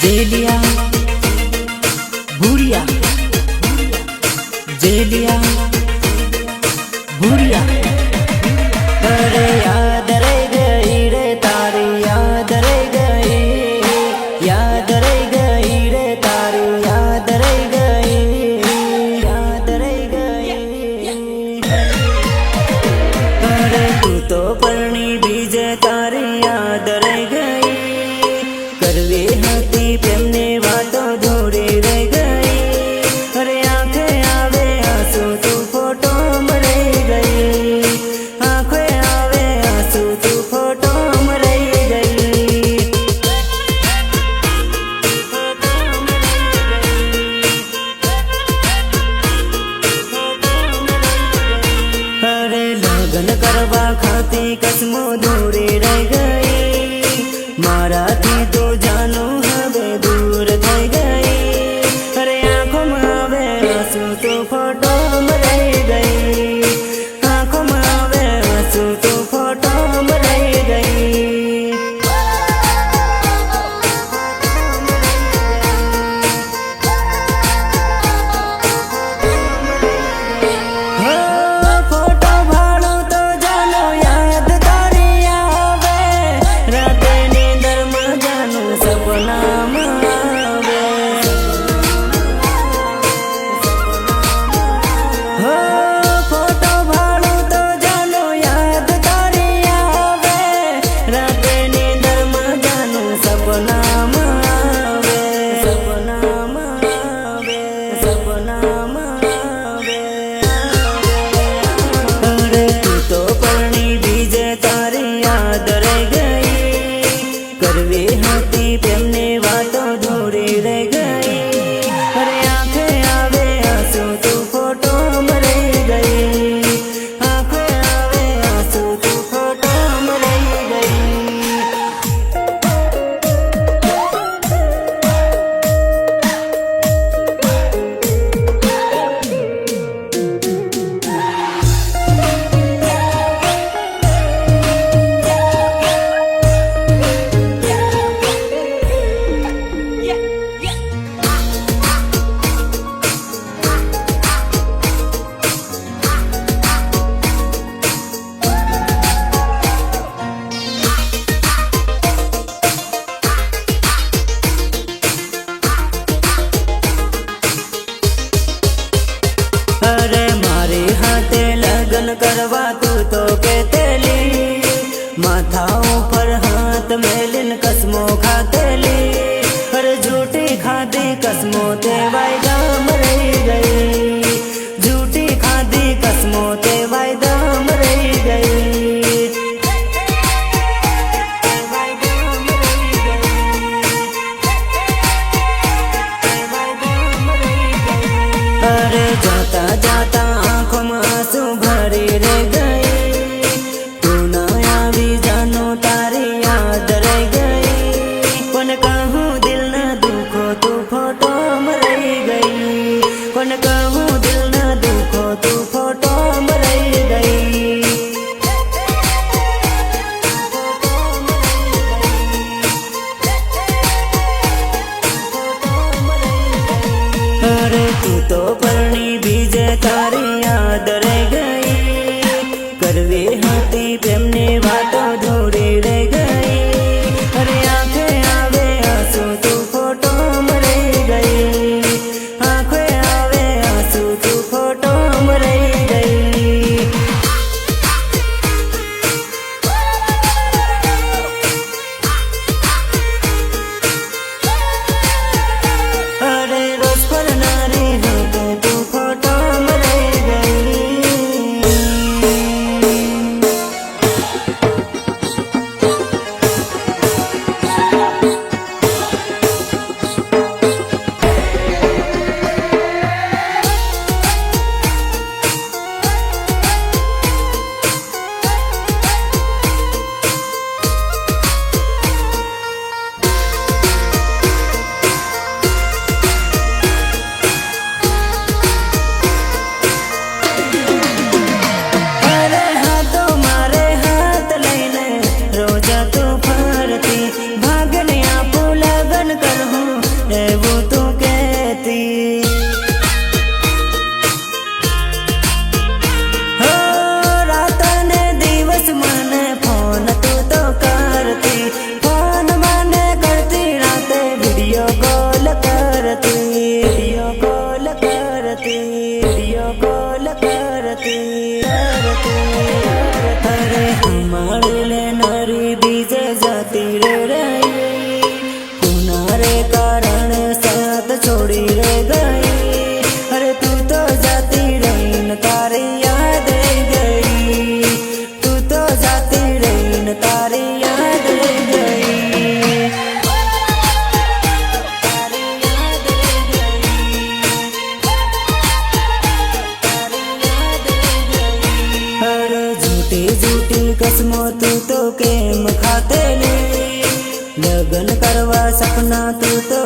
जेलिया भूरिया जेलिया भूरिया अरे याद रह गई रे तारी याद रह गई रे तारी याद रह गई अरे तू तो परणी बीजे तारी याद रह गई करवी हती प्रेमने वातो धोरी रह गई अरे आंखें आवे आंसू तू फोटो मरई गई आंखें आवे आंसू तू फोटो मरई गई अरे लगन करवा खाती कसमो दूरी रह गई मारा थी तो जानो हवे दूर थई गई अरे आंखों में आवे आंसू तो फोटो मरई गई आंखों में आवे आंसू तो फोटो मरई गई फोटो भाड़ो तो जानो याद तारी आवे राते नींदर में जानो सपना में आवे फोटो भाड़ो तो जानो याद तारी आवे राते नींदर में जानो सपना में आवे सपना में आवे सपना में आवे अरे तू तो परणी बीजे तारी याद रह गई करवी हती प्रेमने वातो धोरी रह गई अरे आंखें आवे आंसू तू फोटो मरई गई आंखें आवे आंसू तू फोटो मरई गई अरे मारे हाथे लगन करवा तू तो कहतेली माथा ऊपर हाथ मेलिन कसमो खातेली अरे झूठी खादी कसमो ते वायदा मरई गई झूठी खादी कसमो ते वायदा मरई गई अरे जाता जाता आंखों में आंसू भरी रह गई तू ना आवी जानो तारी याद रह गई कौन कहूँ दिल ना दुखो तू फोटो मरई गई कौन कहूँ दिल ना दुखो तू फोटो मरई गई अरे तू तो परणी बीजे तारी याद रह गई करवी हती प्रेमने वातो धोरी रह गई अरे आंखें आवे आंसू तू फोटो मरई गई आंखें आवे आंसू तू फोटो मरई गई अरे रोज पर नारी होते તું તો કેમ ખાતે ને લગ્ન કરવા સપના તું તો